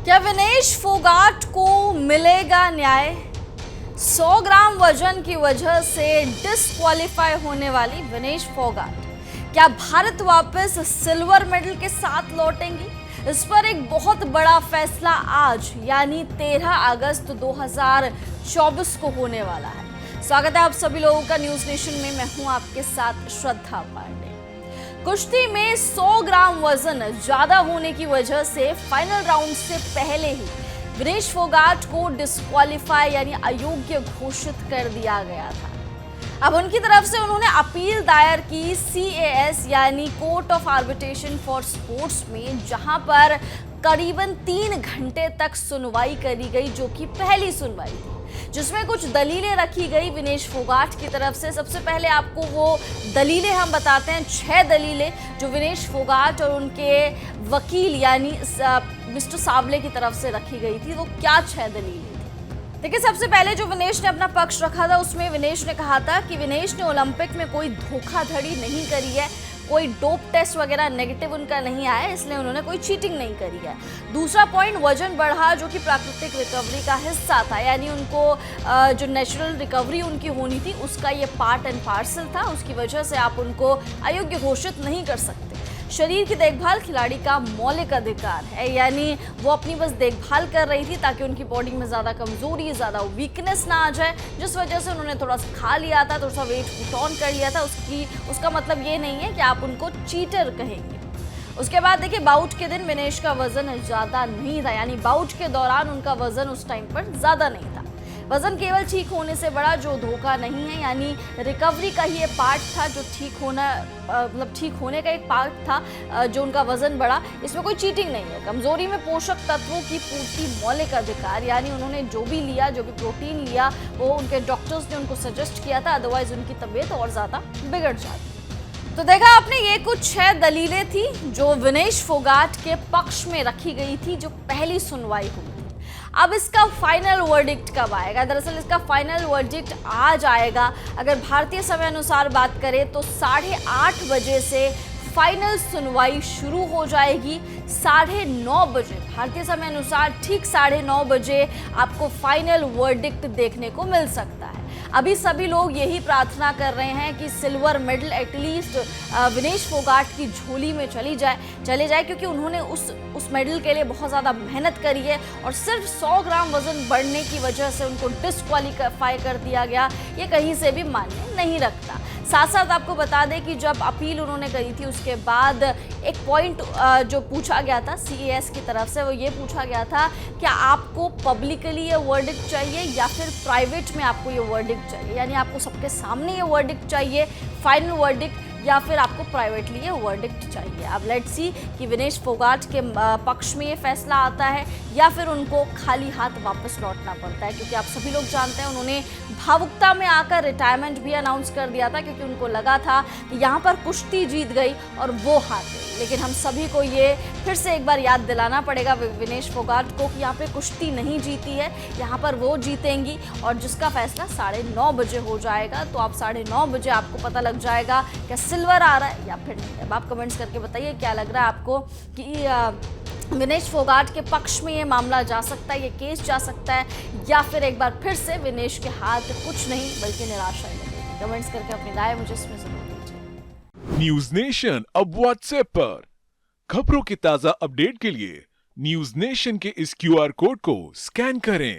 क्या विनेश फोगाट को मिलेगा न्याय? 100 ग्राम वजन की वजह से डिस्क्वालीफाई होने वाली विनेश फोगाट क्या भारत वापस सिल्वर मेडल के साथ लौटेंगी? इस पर एक बहुत बड़ा फैसला आज यानी 13 अगस्त 2024 को होने वाला है। स्वागत है आप सभी लोगों का न्यूज नेशन में। मैं हूं आपके साथ श्रद्धा पांडे। कुश्ती में 100 ग्राम वजन ज्यादा होने की वजह से फाइनल राउंड से पहले ही विनेश फोगाट को डिस्क्वालीफाई यानी अयोग्य घोषित कर दिया गया था। अब उनकी तरफ से उन्होंने अपील दायर की CAS यानी court of arbitration for sports में, जहां पर करीबन 3 घंटे तक सुनवाई करी गई, जो कि पहली सुनवाई थी, जिसमें कुछ दलीलें रखी गई विनेश फोगाट की तरफ से। सबसे पहले आपको वो दलीलें हम बताते हैं, 6 दलीलें जो विनेश फोगाट और उनके वकील यानी मिस्टर सावले की तरफ से रखी गई थी। वो क्या 6 दलीलें थी? देखिए, सबसे पहले जो विनेश ने अपना पक्ष रखा था उसमें विनेश ने कहा था कि विनेश ने ओलंपिक में कोई धोखाधड़ी नहीं करी है, कोई डोप टेस्ट वगैरह नेगेटिव उनका नहीं आया, इसलिए उन्होंने कोई चीटिंग नहीं करी है। दूसरा पॉइंट, वजन बढ़ा जो कि प्राकृतिक रिकवरी का हिस्सा था, यानी उनको जो नेचुरल रिकवरी उनकी होनी थी उसका ये पार्ट एंड पार्सल था, उसकी वजह से आप उनको अयोग्य घोषित नहीं कर सकते। शरीर की देखभाल खिलाड़ी का मौलिक अधिकार है, यानी वो अपनी बस देखभाल कर रही थी ताकि उनकी बॉडी में ज़्यादा कमजोरी, ज़्यादा वीकनेस ना आ जाए, जिस वजह से उन्होंने थोड़ा सा खा लिया था, थोड़ा सा वेट पुट ऑन कर लिया था। उसका मतलब ये नहीं है कि आप उनको चीटर कहेंगे। उसके बाद देखिए, बाउट के दिन विनेश का वजन ज़्यादा नहीं था, यानी बाउट के दौरान उनका वजन उस टाइम पर ज़्यादा नहीं था। वजन केवल ठीक होने से बड़ा जो धोखा नहीं है, यानी रिकवरी का ही ये पार्ट था जो ठीक होना, मतलब ठीक होने का एक पार्ट था जो उनका वजन बढ़ा। इसमें कोई चीटिंग नहीं है। कमजोरी में पोषक तत्वों की पूर्ति मौलिक अधिकार, यानी उन्होंने जो भी लिया, जो भी प्रोटीन लिया, वो उनके डॉक्टर्स ने उनको सजेस्ट किया था, अदरवाइज उनकी तबीयत और ज़्यादा बिगड़ जाती। तो देखा आपने, ये कुछ 6 दलीलें थी जो विनेश फोगाट के पक्ष में रखी गई थी, जो पहली सुनवाई हुई। अब इसका फाइनल वर्डिक्ट कब आएगा? दरअसल इसका फाइनल वर्डिक्ट आज आएगा। अगर भारतीय समय अनुसार बात करें तो 8:30 बजे से फाइनल सुनवाई शुरू हो जाएगी। 9:30 बजे भारतीय समय अनुसार, ठीक 9:30 बजे आपको फाइनल वर्डिक्ट देखने को मिल सकता है। अभी सभी लोग यही प्रार्थना कर रहे हैं कि silver medal at least Vinesh Phogat की झोली में चले जाए, क्योंकि उन्होंने उस मेडल के लिए बहुत ज़्यादा मेहनत करी है और सिर्फ 100 ग्राम वजन बढ़ने की वजह से उनको डिस्क्वालीफाई कर दिया गया, ये कहीं से भी मान्य नहीं रखता। साथ साथ आपको बता दें कि जब अपील उन्होंने करी थी उसके बाद एक पॉइंट जो पूछा गया था CAS की तरफ से, वो ये पूछा गया था क्या आपको पब्लिकली ये वर्डिक्ट चाहिए या फिर प्राइवेट में आपको ये वर्डिक्ट चाहिए, यानी आपको सबके सामने ये वर्डिक्ट चाहिए फाइनल वर्डिक्ट, या फिर आपको प्राइवेटली ये वर्डिक्ट चाहिए। अब लेट्स सी कि विनेश फोगाट के पक्ष में ये फैसला आता है या फिर उनको खाली हाथ वापस लौटना पड़ता है, क्योंकि आप सभी लोग जानते हैं उन्होंने भावुकता में आकर रिटायरमेंट भी अनाउंस कर दिया था, क्योंकि उनको लगा था कि यहाँ पर कुश्ती जीत गई और वो हार गई। लेकिन हम सभी को ये फिर से एक बार याद दिलाना पड़ेगा विनेश फोगाट को कि यहाँ पे कुश्ती नहीं जीती है, यहाँ पर वो जीतेंगी, और जिसका फैसला 9:30 बजे हो जाएगा। तो आप 9:30 बजे आपको पता लग जाएगा कि सिल्वर आ रहा है या फिर नहीं। अब आप कमेंट्स करके बताइए क्या लग रहा है आपको कि विनेश फोगाट के पक्ष में ये मामला जा सकता है, ये केस जा सकता है, या फिर एक बार फिर से विनेश के हाथ कुछ नहीं बल्कि निराशा ही लगेगी। कमेंट्स करके अपनी राय मुझे इसमें जरूर दीजिए। न्यूज नेशन अब व्हाट्सएप पर खबरों की ताजा अपडेट के लिए न्यूज नेशन के इस QR कोड को स्कैन करें